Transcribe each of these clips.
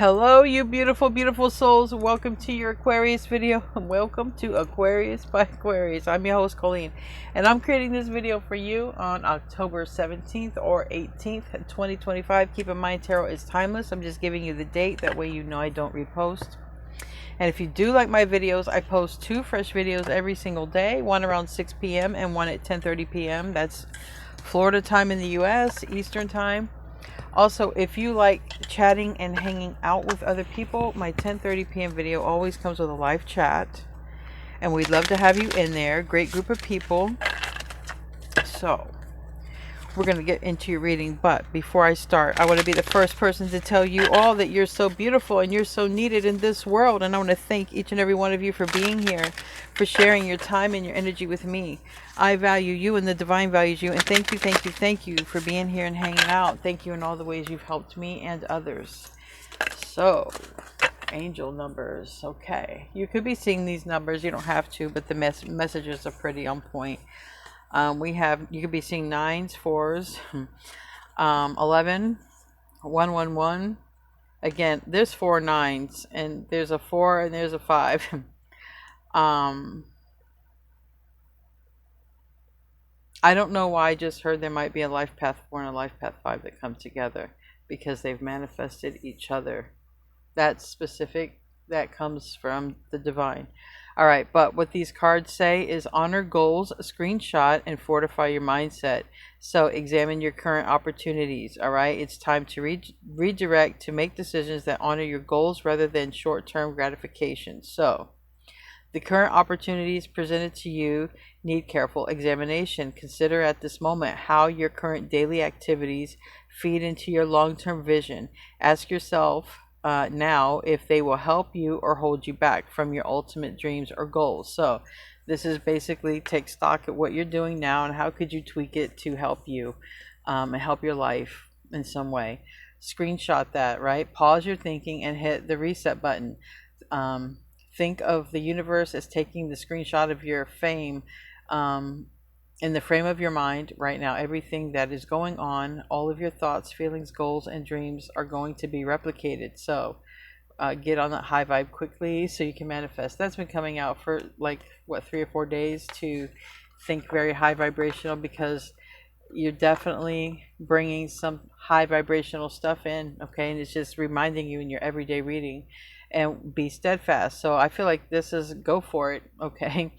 Hello, you beautiful, beautiful souls. Welcome to your Aquarius video. Welcome to Aquarius by Aquarius. I'm your host, Colleen, and I'm creating this video for you on October 17th or 18th, 2025. Keep in mind, tarot is timeless. I'm just giving you the date. That way you know I don't repost. And if you do like my videos, I post 2 fresh videos every single day, one around 6 p.m. and one at 10:30 p.m. That's Florida time in the U.S., Eastern time. Also, if you like chatting and hanging out with other people, my 10:30 p.m. video always comes with a live chat. And we'd love to have you in there. Great group of people. So, we're going to get into your reading. But before I start, I want to be the first person to tell you all that you're so beautiful and you're so needed in this world. And I want to thank each and every one of you for being here, for sharing your time and your energy with me. I value you and the divine values you. And thank you, thank you, thank you for being here and hanging out. Thank you in all the ways you've helped me and others. So, angel numbers. Okay. You could be seeing these numbers. You don't have to, but the messages are pretty on point. You could be seeing 9s, 4s, 11, 111. Again, there's 4 9s, and there's a 4 and there's a 5. I don't know why I just heard there might be a life path 4 and a life path 5 that come together because they've manifested each other. That's specific. That comes from the divine. All right, but what these cards say is honor goals, screenshot, and fortify your mindset. So examine your current opportunities, all right? It's time to redirect to make decisions that honor your goals rather than short-term gratification. So the current opportunities presented to you need careful examination. Consider at this moment how your current daily activities feed into your long-term vision. Ask yourself now if they will help you or hold you back from your ultimate dreams or goals. So this is basically take stock at what you're doing now and how could you tweak it to help you and help your life in some way. Screenshot that, right? Pause your thinking and hit the reset button. Think of the universe as taking the screenshot of your fame in the frame of your mind right now. Everything that is going on, all of your thoughts, feelings, goals, and dreams are going to be replicated. So get on that high vibe quickly so you can manifest. That's been coming out for like, what, 3 or 4 days to think very high vibrational because you're definitely bringing some high vibrational stuff in, okay? And it's just reminding you in your everyday reading and be steadfast. So I feel like this is go for it, okay?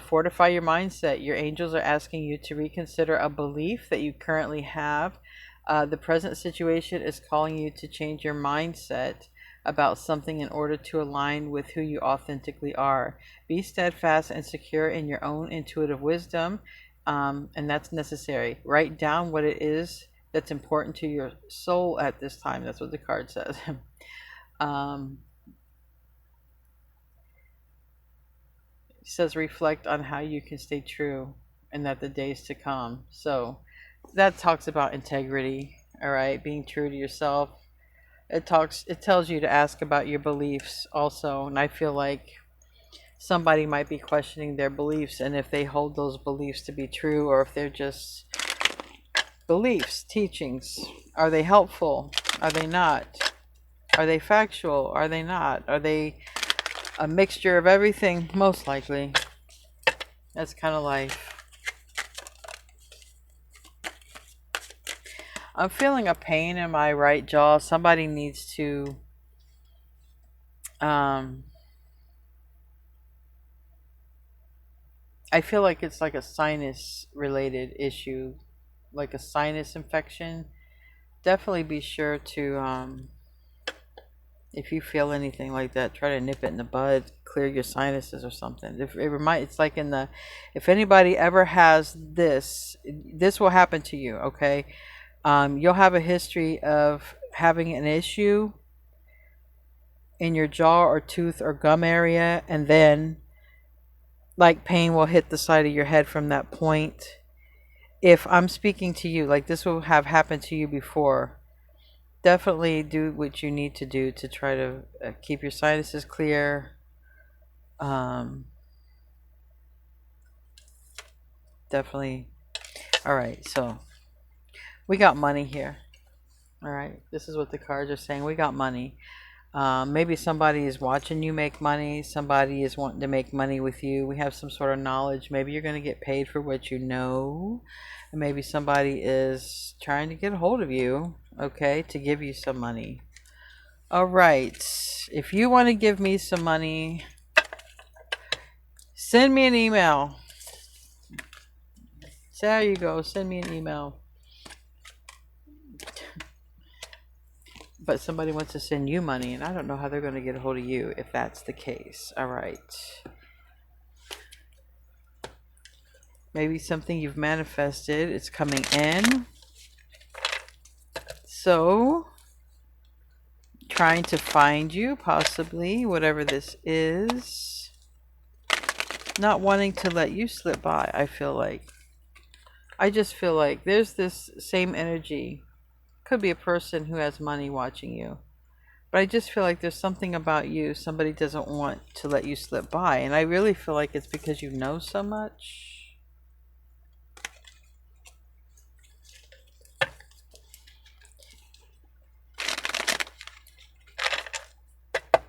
Fortify your mindset. Your angels are asking you to reconsider a belief that you currently have. The present situation is calling you to change your mindset about something in order to align with who you authentically are. Be steadfast and secure in your own intuitive wisdom, and that's necessary. Write down what it is that's important to your soul at this time. That's what the card says. It says reflect on how you can stay true and that the days to come. So that talks about integrity, all right, being true to yourself. It tells you to ask about your beliefs also, and I feel like somebody might be questioning their beliefs and if they hold those beliefs to be true or if they're just beliefs, teachings. Are they helpful? Are they not? Are they factual? Are they not? Are they a mixture of everything? Most likely. That's kind of life. I'm feeling a pain in my right jaw. Somebody needs to I feel like it's like a sinus related issue, like a sinus infection. Definitely be sure to if you feel anything like that, try to nip it in the bud, clear your sinuses or something. It's like if anybody ever has this will happen to you, okay? You'll have a history of having an issue in your jaw or tooth or gum area, and then like pain will hit the side of your head from that point. If I'm speaking to you, like this will have happened to you before, definitely do what you need to do to try to keep your sinuses clear. Definitely. All right, so we got money here. All right, this is what the cards are saying. We got money. Maybe somebody is watching you make money. Somebody is wanting to make money with you. We have some sort of knowledge. Maybe you're going to get paid for what you know. And maybe somebody is trying to get a hold of you, okay, to give you some money. All right. If you want to give me some money, send me an email. So there you go. Send me an email. But somebody wants to send you money, and I don't know how they're going to get a hold of you if that's the case. All right. Maybe something you've manifested. It's coming in. So, trying to find you, possibly, whatever this is. Not wanting to let you slip by, I feel like. I just feel like there's this same energy. Could be a person who has money watching you. But I just feel like there's something about you somebody doesn't want to let you slip by. And I really feel like it's because you know so much.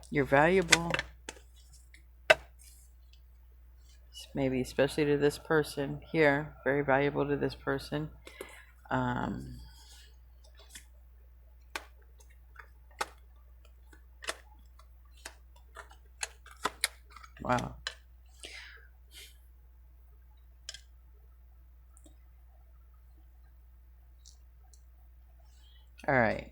You're valuable. Maybe especially to this person here. Very valuable to this person. Wow. All right.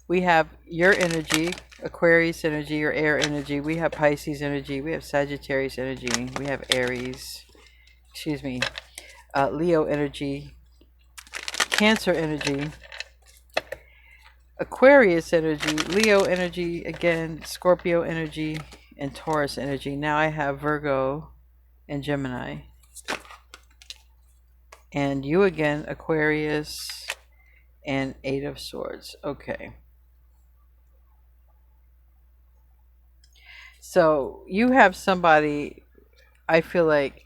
We have your energy, Aquarius energy, or air energy. We have Pisces energy. We have Sagittarius energy. We have Aries. Excuse me. Leo energy. Cancer energy. Aquarius energy. Leo energy. Again, Scorpio energy. And Taurus energy. Now I have Virgo and Gemini. And you again, Aquarius and Eight of Swords. Okay. So you have somebody, I feel like,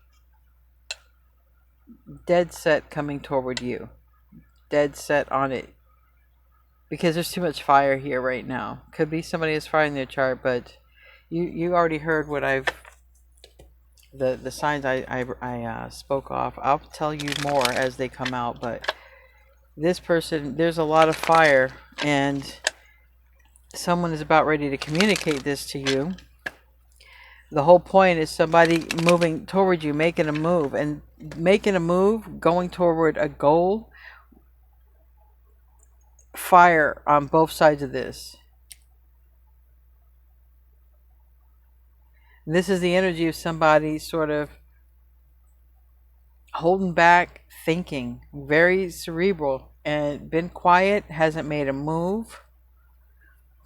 dead set coming toward you. Dead set on it. Because there's too much fire here right now. Could be somebody that's firing their chart, but you already heard what the signs I spoke off. I'll tell you more as they come out, but this person, there's a lot of fire, and someone is about ready to communicate this to you. The whole point is somebody moving toward you, making a move, and making a move, going toward a goal. Fire on both sides of this. And this is the energy of somebody sort of holding back, thinking, very cerebral, and been quiet, hasn't made a move.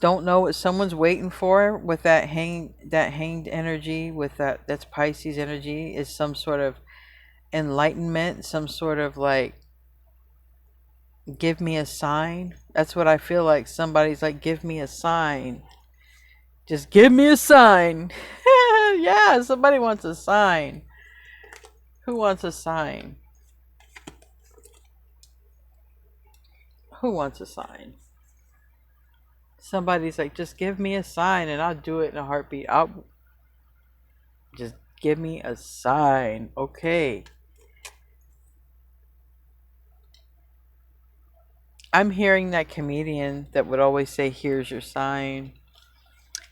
Don't know what someone's waiting for with that hanged energy, with that's Pisces energy, is some sort of enlightenment, some sort of like, give me a sign. That's what I feel like. Somebody's like, give me a sign. Just give me a sign. Yeah, somebody wants a sign. Who wants a sign? Who wants a sign? Somebody's like, just give me a sign and I'll do it in a heartbeat. I'll just give me a sign. Okay. I'm hearing that comedian that would always say, here's your sign.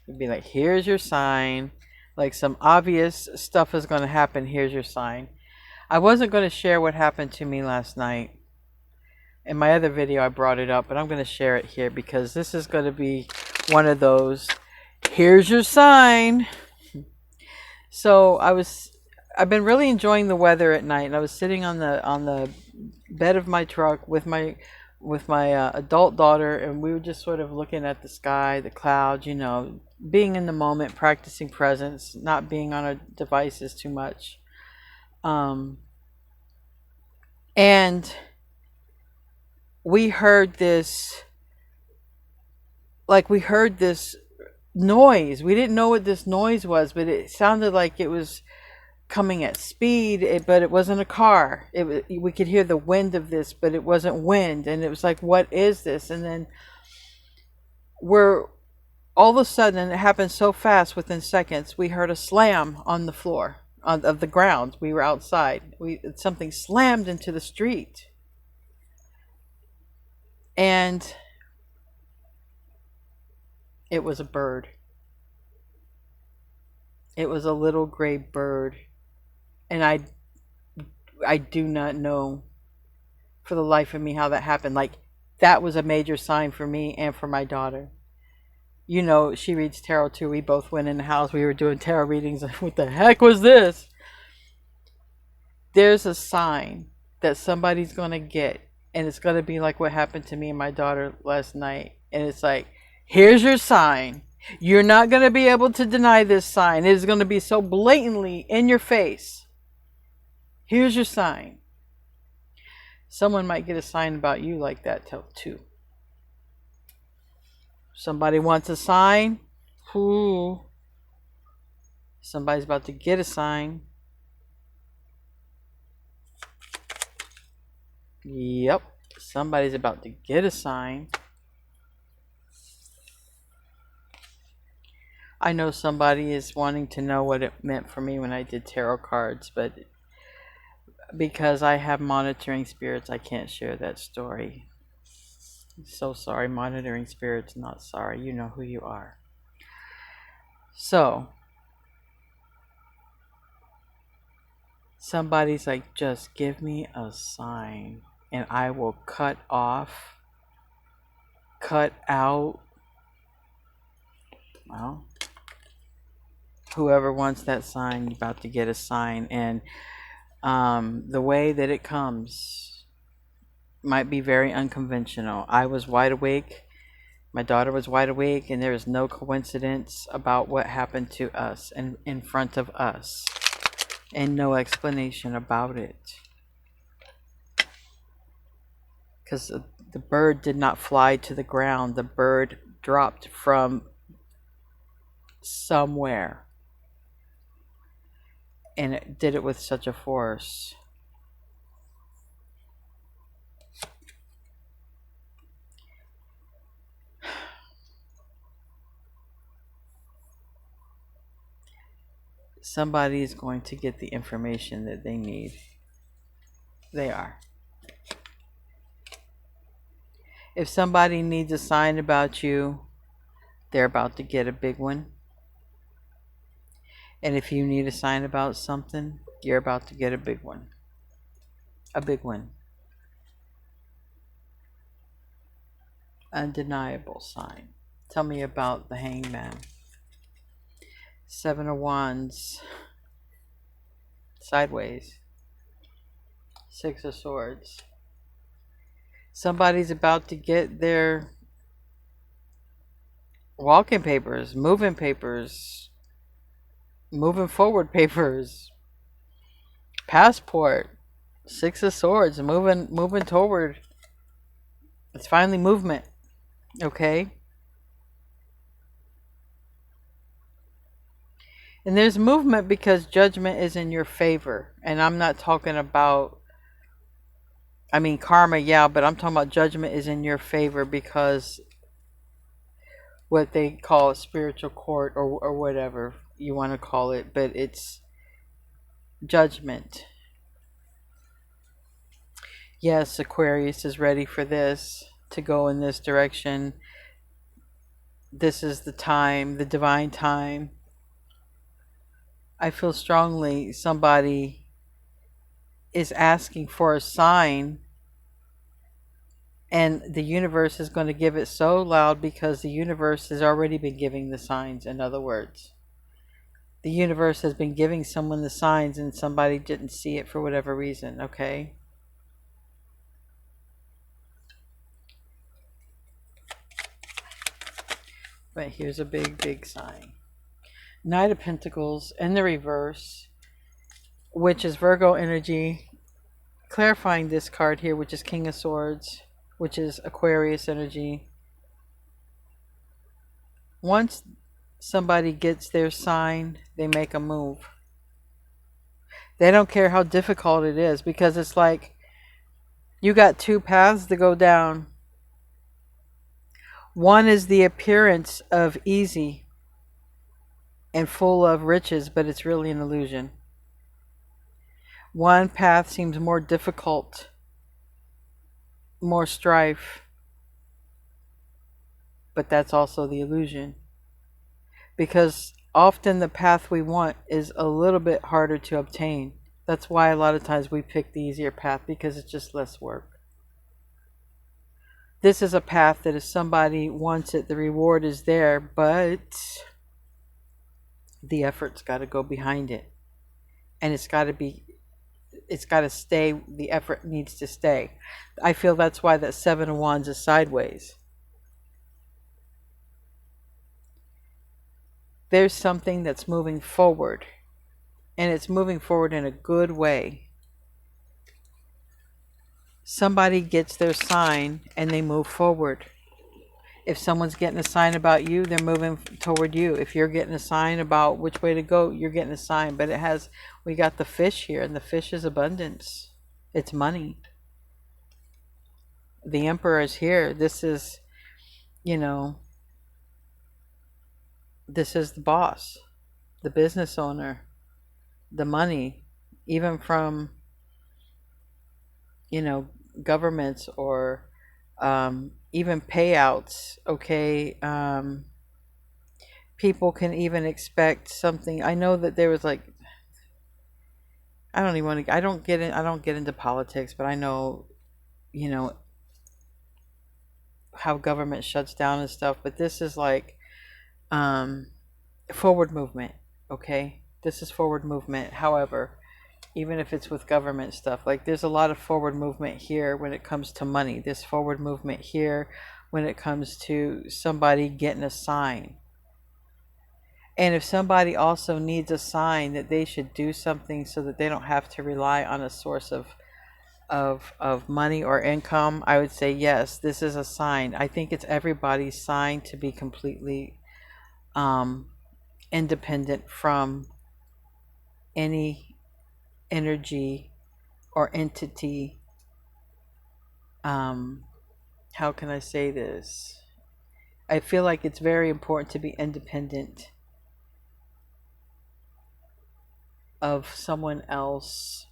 It'd be like, here's your sign. Like some obvious stuff is going to happen. Here's your sign. I wasn't going to share what happened to me last night. In my other video, I brought it up, but I'm going to share it here because this is going to be one of those, here's your sign. So I've been really enjoying the weather at night, and I was sitting on the bed of my truck with my adult daughter, and we were just sort of looking at the sky, the clouds, you know, being in the moment, practicing presence, not being on our devices too much. And we heard this noise. We didn't know what this noise was, but it sounded like it was coming at speed, but it wasn't a car. We could hear the wind of this, but it wasn't wind. And it was like, what is this? And then we're all of a sudden, it happened so fast within seconds, we heard a slam on the floor of the ground. We were outside. Something slammed into the street. And it was a bird. It was a little gray bird. And I do not know for the life of me how that happened. Like, that was a major sign for me and for my daughter. You know, she reads tarot too. We both went in the house. We were doing tarot readings. What the heck was this? There's a sign that somebody's going to get. And it's going to be like what happened to me and my daughter last night. And it's like, here's your sign. You're not going to be able to deny this sign. It is going to be so blatantly in your face. Here's your sign. Someone might get a sign about you like that too. Somebody wants a sign. Ooh. Somebody's about to get a sign. Yep. Somebody's about to get a sign. I know somebody is wanting to know what it meant for me when I did tarot cards, but because I have monitoring spirits, I can't share that story. So sorry, monitoring spirits, not sorry. You know who you are. So, somebody's like, just give me a sign and I will cut off, cut out. Well, whoever wants that sign, you're about to get a sign. And the way that it comes might be very unconventional. I was wide awake. My daughter was wide awake, and there is no coincidence about what happened to us and in front of us, and no explanation about it. Because the bird did not fly to the ground. The bird dropped from somewhere, and it did it with such a force. Somebody is going to get the information that they need. They are. If somebody needs a sign about you, they're about to get a big one. And if you need a sign about something, you're about to get a big one. A big one. Undeniable sign. Tell me about the Hangman. 7 of Wands. Sideways. 6 of Swords. Somebody's about to get their walking papers, moving forward papers, passport. 6 of Swords, moving toward. It's finally movement. Okay? And there's movement because judgment is in your favor. And I'm not talking about, karma, yeah, but I'm talking about judgment is in your favor because what they call a spiritual court or whatever you want to call it, but it's judgment. Yes, Aquarius is ready for this, to go in this direction. This is the time, the divine time. I feel strongly somebody is asking for a sign, and the universe is going to give it so loud because the universe has already been giving the signs. In other words, the universe has been giving someone the signs and somebody didn't see it for whatever reason, okay? But here's a big sign. Knight of Pentacles in the reverse, which is Virgo energy. Clarifying this card here, which is King of Swords, which is Aquarius energy. Once somebody gets their sign, they make a move. They don't care how difficult it is, because it's like you got two paths to go down. One is the appearance of easy and full of riches, but it's really an illusion. One path seems more difficult, more strife, but that's also the illusion. Because often the path we want is a little bit harder to obtain. That's why a lot of times we pick the easier path, because it's just less work. This is a path that if somebody wants it, the reward is there, but the effort's got to go behind it. And it's got to stay, the effort needs to stay. I feel that's why that Seven of Wands is sideways. There's something that's moving forward, and it's moving forward in a good way. Somebody gets their sign and they move forward. If someone's getting a sign about you, they're moving toward you. If you're getting a sign about which way to go, you're getting a sign. But we got the fish here, and the fish is abundance. It's money. The Emperor is here. This is, this is the boss, the business owner, the money, even from, governments, or even payouts. Okay. People can even expect something. I know that there was like, I don't get into politics, but I know, how government shuts down and stuff. But this is like forward movement. Okay. This is forward movement. However, even if it's with government stuff, like there's a lot of forward movement here when it comes to money. There's forward movement here when it comes to somebody getting a sign. And if somebody also needs a sign that they should do something so that they don't have to rely on a source of money or income, I would say yes, this is a sign. I think it's everybody's sign to be completely independent from any energy or entity. How can I say this? I feel like it's very important to be independent of someone else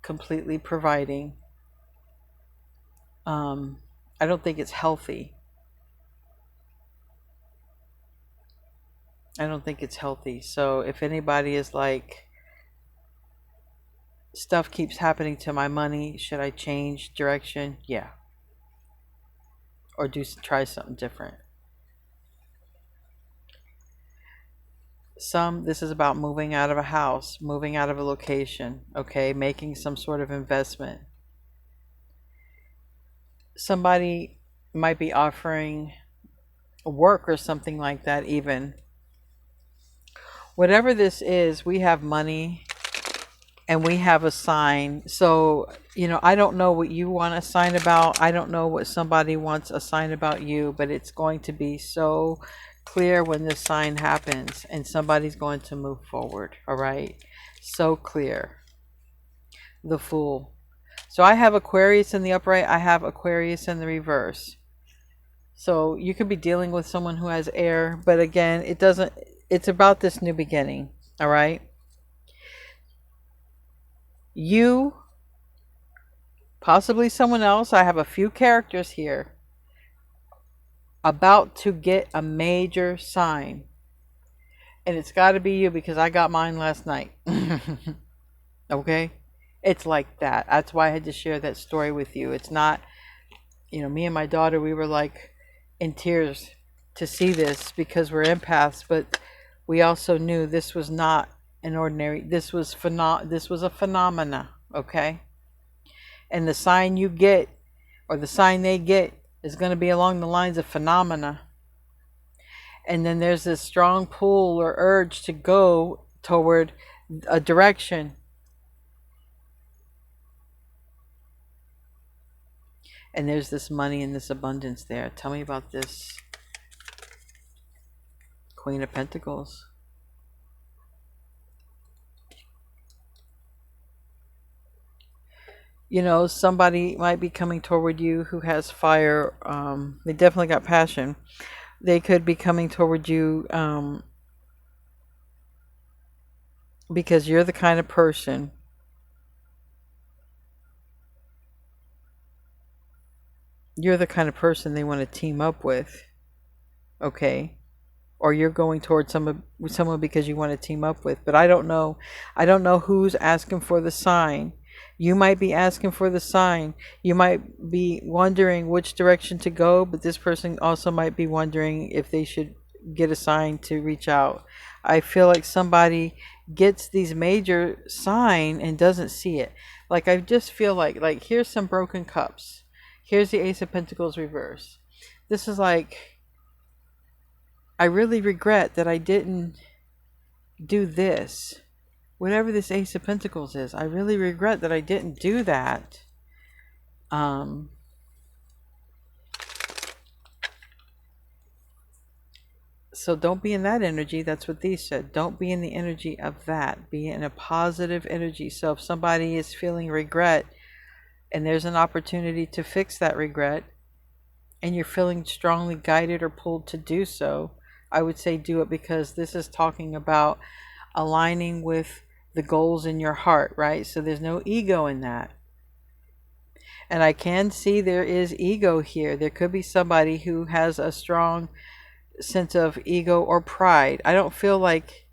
completely providing. I don't think it's healthy. I don't think it's healthy. So if anybody is like, stuff keeps happening to my money, should I change direction? Yeah. Or try something different. This is about moving out of a house, moving out of a location, okay, making some sort of investment. Somebody might be offering work or something like that even. Whatever this is, we have money and we have a sign. So, I don't know what you want a sign about. I don't know what somebody wants a sign about you, but it's going to be so clear when this sign happens, and somebody's going to move forward. All right. So clear. The Fool. So I have Aquarius in the upright. I have Aquarius in the reverse. So you could be dealing with someone who has air, but again, it's about this new beginning. All right. You, possibly someone else. I have a few characters here about to get a major sign. And it's got to be you, because I got mine last night. Okay? It's like that. That's why I had to share that story with you. It's not, me and my daughter, we were like in tears to see this, because we're empaths, but we also knew this was not an ordinary, this was a phenomena, okay? And the sign you get, or the sign they get, is going to be along the lines of phenomena. And then there's this strong pull or urge to go toward a direction. And there's this money and this abundance there. Tell me about this Queen of Pentacles. You know, somebody might be coming toward you who has fire. They definitely got passion. They could be coming toward you because you're the kind of person. You're the kind of person they want to team up with. Okay. Or you're going towards someone because you want to team up with. But I don't know who's asking for the sign. You might be asking for the sign. You might be wondering which direction to go, but this person also might be wondering if they should get a sign to reach out. I feel like somebody gets these major sign and doesn't see it. Like I just feel like here's some broken cups. Here's the Ace of Pentacles reverse. This is like, I really regret that I didn't do this. Whatever this Ace of Pentacles is, I really regret that I didn't do that. So don't be in that energy. That's what these said. Don't be in the energy of that. Be in a positive energy. So if somebody is feeling regret and there's an opportunity to fix that regret and you're feeling strongly guided or pulled to do so, I would say do it, because this is talking about aligning with the goals in your heart, right? So there's no ego in that. And I can see there is ego here. There could be somebody who has a strong sense of ego or pride. I don't feel like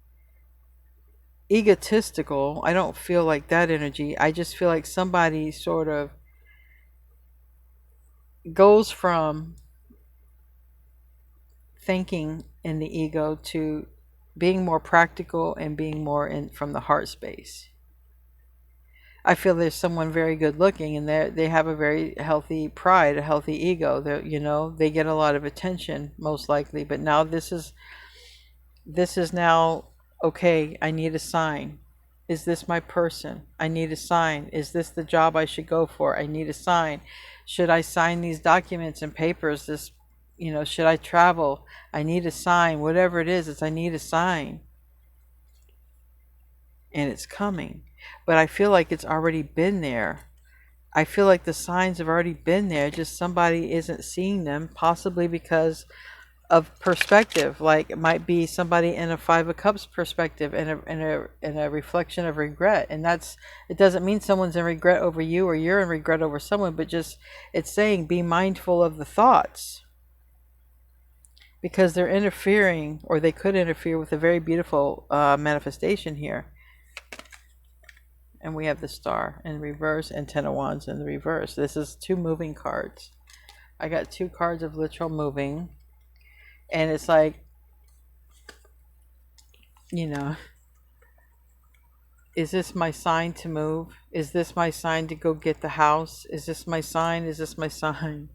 egotistical. I don't feel like that energy. I just feel like somebody sort of goes from thinking in the ego to being more practical and being more in from the heart space. I feel there's someone very good looking and they have a very healthy pride, a healthy ego. They, you know, they get a lot of attention most likely, but now this is now, okay, I need a sign. Is this my person? I need a sign. Is this the job I should go for? I need a sign. Should I sign these documents and papers? This, you know, should I travel? I need a sign. Whatever it is, I need a sign. And it's coming. But I feel like it's already been there. I feel like the signs have already been there, just somebody isn't seeing them, possibly because of perspective. Like it might be somebody in a Five of Cups perspective and a reflection of regret. And that's, it doesn't mean someone's in regret over you or you're in regret over someone, but just it's saying be mindful of the thoughts, because they're interfering, or they could interfere with a very beautiful manifestation here. And we have the Star in reverse and Ten of Wands in the reverse. This is two moving cards. I got two cards of literal moving. And it's like, you know, is this my sign to move? Is this my sign to go get the house? Is this my sign? Is this my sign?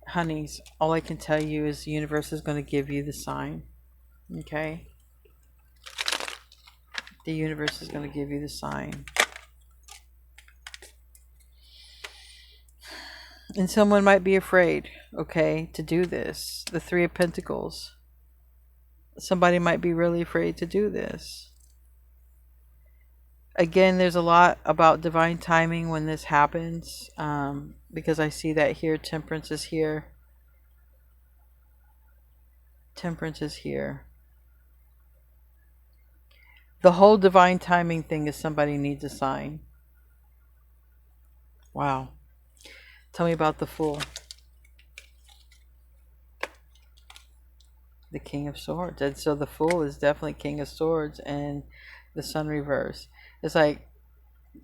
Honeys, all I can tell you is the universe is going to give you the sign. Okay? The universe is going to give you the sign. And someone might be afraid, okay, to do this. The Three of Pentacles. Somebody might be really afraid to do this. Again, there's a lot about divine timing when this happens, because I see that here. Temperance is here. Temperance is here. The whole divine timing thing is somebody needs a sign. Wow. Tell me about the Fool. The King of Swords. And so the Fool is definitely King of Swords and the Sun reverse. It's like,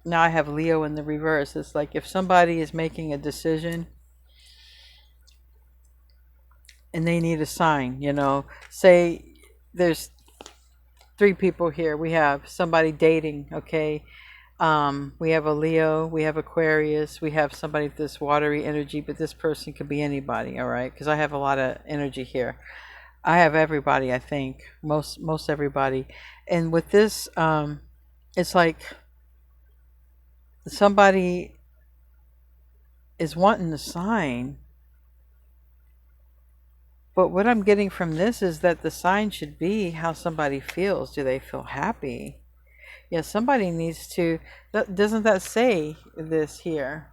now I have Leo in the reverse. It's like if somebody is making a decision and they need a sign, you know, say there's three people here. We have somebody dating, okay? We have a Leo, we have Aquarius, we have somebody with this watery energy, but this person could be anybody, all right? Because I have a lot of energy here. I have everybody, I think, most everybody. And with this, it's like somebody is wanting a sign, but what I'm getting from this is that the sign should be how somebody feels. Do they feel happy? Yeah, somebody needs to. Doesn't that say this here?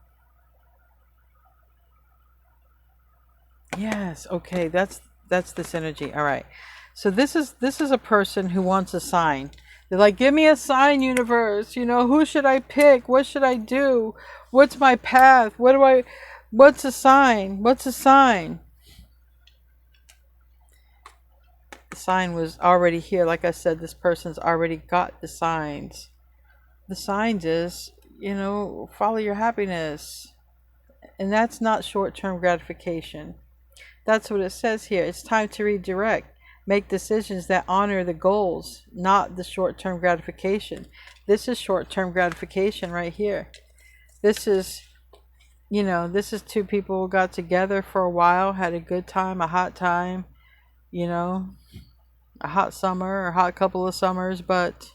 Yes. Okay. That's this energy. All right. So this is a person who wants a sign. They're like, give me a sign, universe. You know, who should I pick? What should I do? What's my path? What's a sign? What's a sign? The sign was already here. Like I said, this person's already got the signs. The signs is, follow your happiness. And that's not short-term gratification. That's what it says here. It's time to redirect. Make decisions that honor the goals, not the short-term gratification. This is short-term gratification right here. This is, this is two people who got together for a while, had a good time, a hot time, a hot summer, or a hot couple of summers, but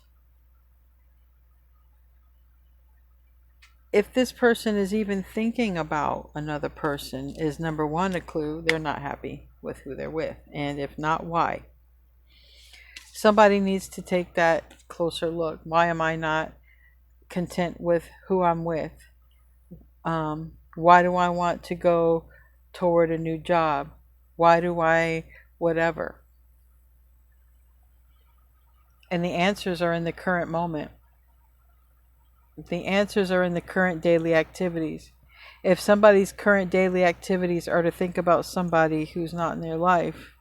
if this person is even thinking about another person, is number one a clue they're not happy with who they're with, and if not, why? Somebody needs to take that closer look. Why am I not content with who I'm with? Why do I want to go toward a new job? Why do I whatever? And the answers are in the current moment. The answers are in the current daily activities. If somebody's current daily activities are to think about somebody who's not in their life,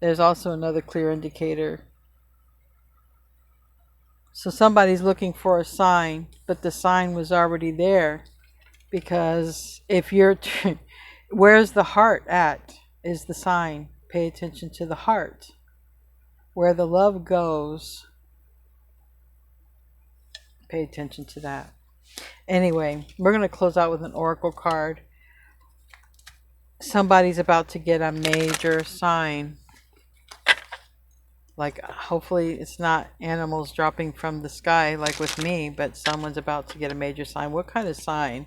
there's also another clear indicator. So somebody's looking for a sign, but the sign was already there. Because if you're, where's the heart at is the sign. Pay attention to the heart. Where the love goes, pay attention to that. Anyway, we're going to close out with an oracle card. Somebody's about to get a major sign. Like, hopefully it's not animals dropping from the sky like with me, but someone's about to get a major sign. What kind of sign?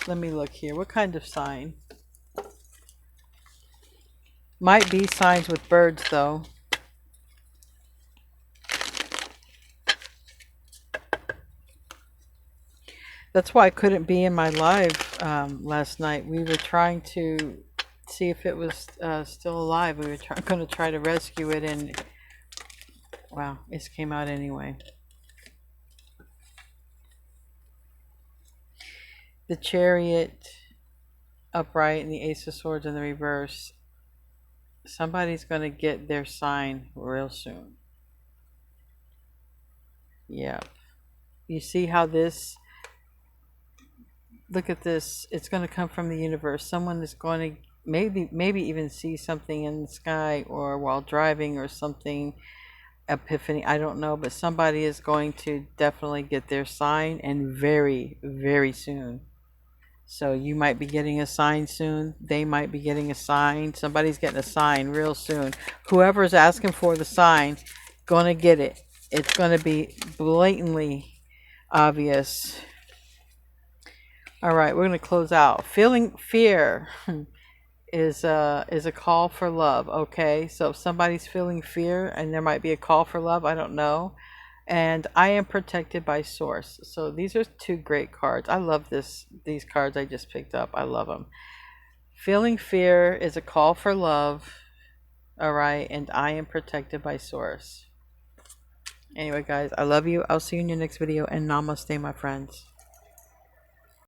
Let me look here. What kind of sign? Might be signs with birds, though. That's why I couldn't be in my live last night. We were trying to see if it was still alive. We were going to try to rescue it, and wow, it came out anyway. The Chariot upright and the Ace of Swords in the reverse. Somebody's going to get their sign real soon. Yeah. You see how this... Look at this. It's going to come from the universe. Someone is going to maybe even see something in the sky or while driving or something. Epiphany. I don't know. But somebody is going to definitely get their sign, and very, very soon. So you might be getting a sign soon. They might be getting a sign. Somebody's getting a sign real soon. Whoever's asking for the sign, going to get it. It's going to be blatantly obvious. All right, we're going to close out. Feeling fear is a call for love. Okay, so if somebody's feeling fear, and there might be a call for love, I don't know. And I am protected by source. So these are two great cards. I love these cards I just picked up. I love them. Feeling fear is a call for love. All right, and I am protected by source. Anyway, guys, I love you. I'll see you in your next video, and namaste, my friends.